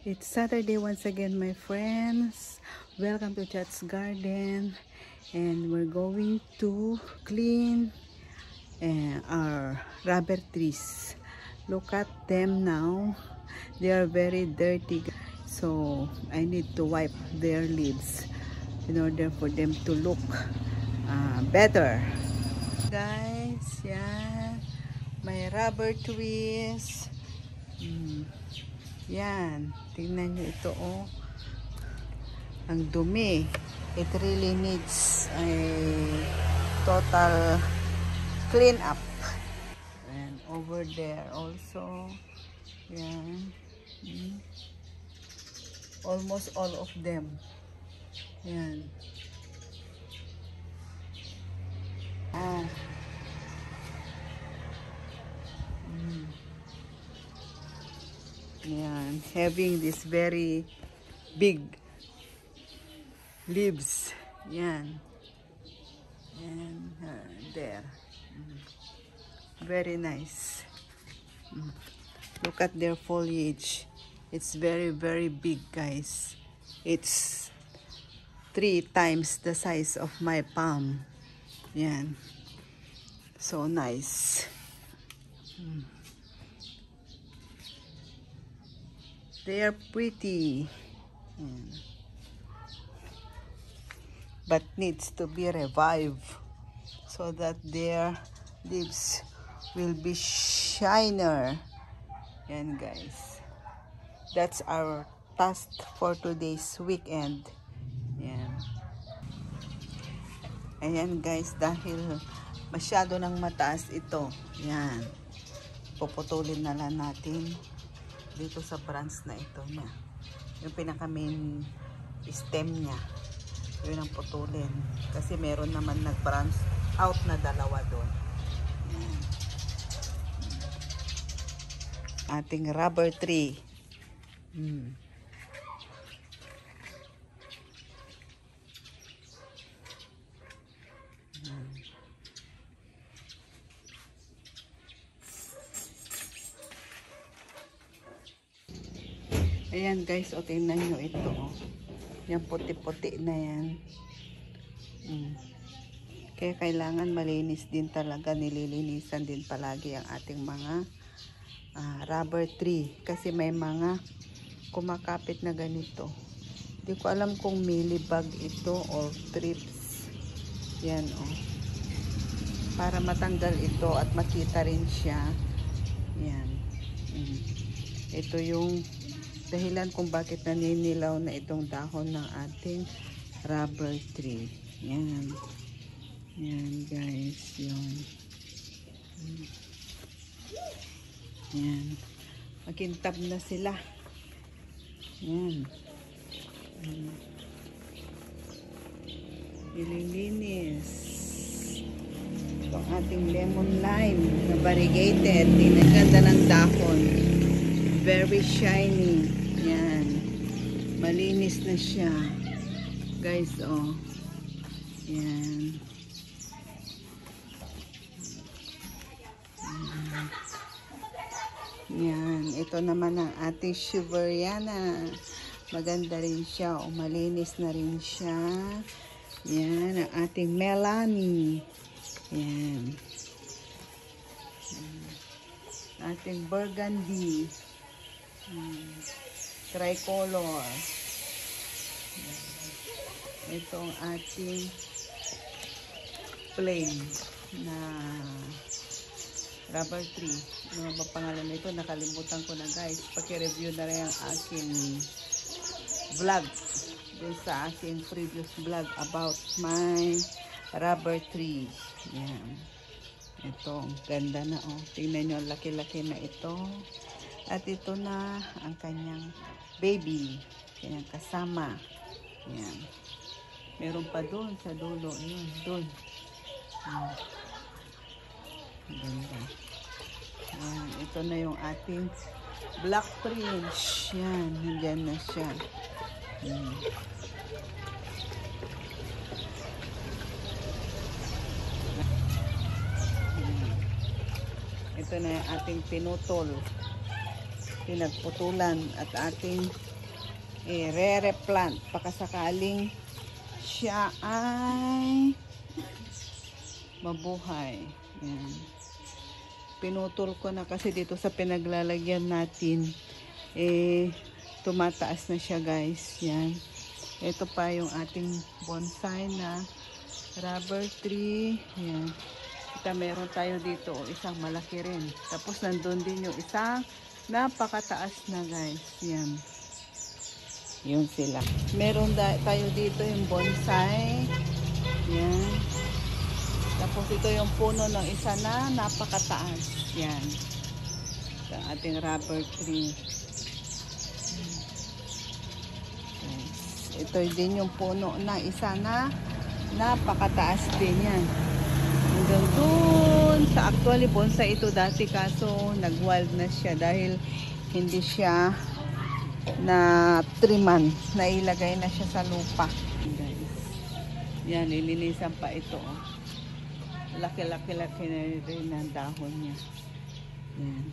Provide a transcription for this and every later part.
It's Saturday once again, my friends. Welcome to Chat's Garden, and we're going to clean our rubber trees. Look at them now. They are very dirty, so I need to wipe their leaves in order for them to look better. Guys, yeah, my rubber trees. Yan, tingnan nyo ito, oh. Ang dumi. It really needs a total clean up. And over there also, yan. Almost all of them. Yan. Yan, having this very big leaves. Yan. And there. Very nice. Look at their foliage. It's very, very big, guys. It's 3 times the size of my palm. Yan. So nice. They are pretty, but needs to be revived so that their leaves will be shiner. Yan, guys. That's our task for today's weekend. Yan. Ayan, guys, dahil masyado nang mataas ito. Yan. Puputulin na lang natin dito sa branch na ito niya. Yung pinaka main stem niya. Yun ang putulin. Kasi meron naman nag-branch out na dalawa doon. Yan. Ating rubber tree. Ayan, guys, o tingnan nyo ito. Yung puti-puti na yan. Kaya kailangan malinis din talaga. Nililinisan din palagi ang ating mga rubber tree. Kasi may mga kumakapit na ganito. Hindi ko alam kung mealybug ito or thrips. Yan, oh. Para matanggal ito at makita rin siya. Yan. Ito yung dahilan kung bakit naninilaw na itong dahon ng ating rubber tree. Yan. Yan, guys. Yun. Yan. Makintab na sila. Yan. Ililinis. Itong ating lemon lime na variegated. Tinaganda ng dahon. Very shiny. Yan. Malinis na siya. Guys, oh. Yan. Yan. Ito naman ang ating Shiveriana. Maganda rin siya. O, malinis na rin siya. Yan. Ang ating Melanie. Yan. Ating Burgundy. Tricolor. Ito ang ating plain na rubber tree. Ano ba pangalan nito? Nakalimutan ko na, guys. Paki-review na rin ang aking vlog dun sa aking previous vlog about my rubber tree. Yan. Ito, ganda na, oh. Tingnan nyo, laki-laki na ito. At ito na ang kanyang baby. Kanyang kasama. Yan. Meron pa doon sa dulo. Yan, doon. Ganda. Yan. Ito na yung ating black prince. Yan. Nandiyan na siya. Ito na yung ating pinutol. Pinagputulan at ating i-replant pakasakaling siya ay mabuhay. Yan. Pinutol ko na kasi dito sa pinaglalagyan natin tumataas na siya, guys. Yan. Ito pa yung ating bonsai na rubber tree. Yan. Kita meron tayo dito isang malaki rin. Tapos nandun din yung isang napakataas na, guys. Yan. Yun sila. Meron tayo dito yung bonsai. Yan. Tapos ito yung puno ng isa na napakataas. Yan. Ito ating rubber tree. Ito din yung puno na isa na napakataas din yan. Hanggang dun sa actually bonsai ito dati kaso nag-wild na siya dahil hindi siya na triman. Nailagay na siya sa lupa. Yan, nilinisan pa ito. Laki-laki na rin ang dahon niya. Yan.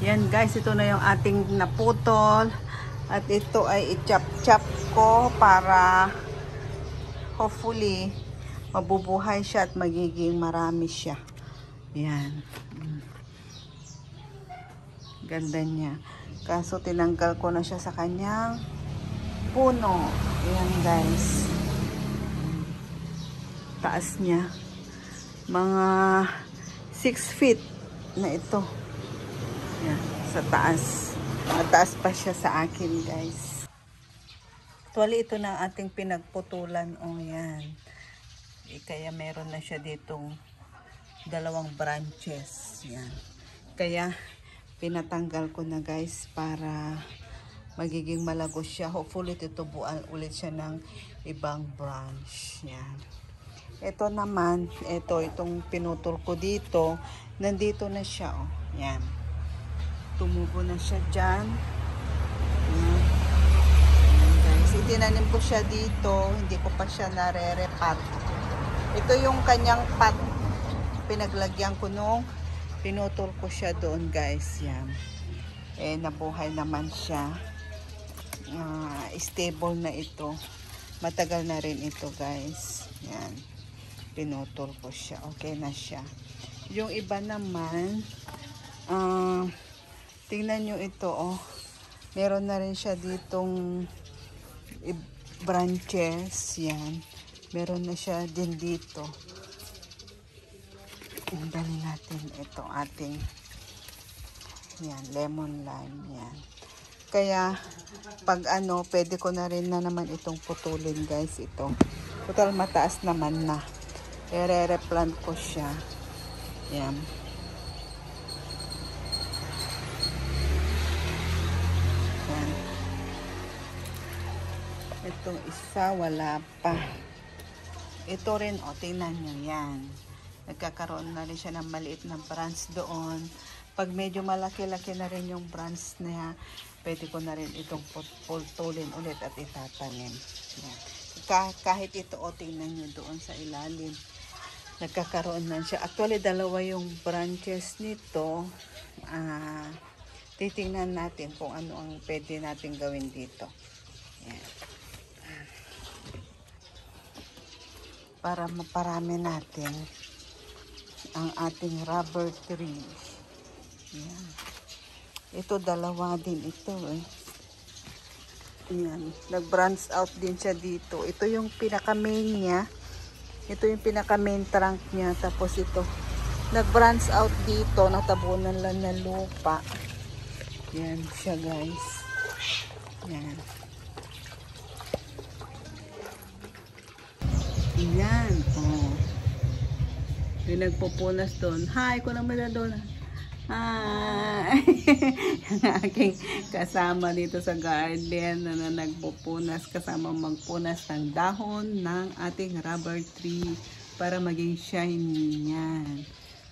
Yan guys, ito na yung ating naputol. At ito ay i-chop-chop ko para hopefully mabubuhay siya at magiging marami siya. Yan. Ganda niya. Kaso tinanggal ko na siya sa kanyang puno. Yan guys. Taas niya. Mga 6 feet na ito. Yan. Sa taas. Mataas pa siya sa akin guys. Actually ito na ating pinagputulan. O yan. Kaya meron na siya ditong dalawang branches. Yan. Kaya pinatanggal ko na guys para magiging malago siya. Hopefully tutubuan ulit siya ng ibang branch. Yan. Ito naman, itong pinutol ko dito, nandito na siya. Oh. Yan. Tumubo na siya dyan. Yan. Yan guys. Itinanim ko siya dito. Hindi ko pa siya nare-repat. Ito yung kanyang pot. Pinaglagyan ko nung pinutol ko siya doon guys. Yan. Nabuhay naman siya. Stable na ito. Matagal na rin ito guys. Yan. Pinutol ko siya. Okay na siya. Yung iba naman, tingnan nyo ito. Oh. Meron na rin siya ditong branches. Yan. Meron na siya din dito. Dali natin ito ating yan, lemon lime yan. Kaya pag pwede ko na rin na naman itong putulin guys ito. Total mataas naman na. I-replant ko siya. Yan. Yan. Itong isa wala pa. Ito rin tingnan nyo yan. Nagkakaroon na rin siya ng maliit na branch doon. Pag medyo malaki-laki na rin yung branch niya, pwede ko na rin itong putulin ulit at itatanim. Yan. Kahit ito, tingnan nyo doon sa ilalim. Nagkakaroon na siya. Actually, dalawa yung branches nito. Titingnan natin kung ano ang pwede natin gawin dito. Yan. Para maparami natin ang ating rubber tree. Yan. Ito dalawa din ito Yan. Nag-branch out din siya dito. Ito yung pinaka-main niya. Ito yung pinaka-main trunk niya. Tapos ito. Nag-branch out dito. Natabunan lang ng lupa. Yan siya guys. Yan. Yan. Oh. Yung nagpupunas doon. Hi, ko naman na doon. Hi! Yung aking kasama dito sa garden na nagpupunas. Kasama magpunas ng dahon ng ating rubber tree para maging shiny yan.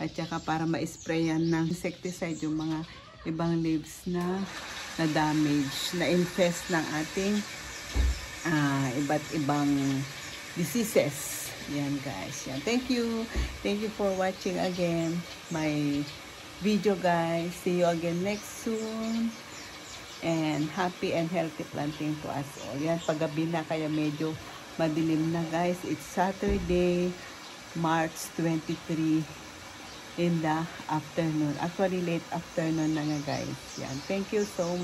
At saka para ma-sprayan ng insecticide yung mga ibang leaves na damage, na infest ng ating iba't ibang diseases. Yan guys. Yan. Thank you. Thank you for watching again my video guys. See you again next soon. And happy and healthy planting to us all. Yan, paggabi na kaya medyo madilim na guys. It's Saturday, March 23 in the afternoon. Actually, late afternoon na nga guys. Yan. Thank you so much.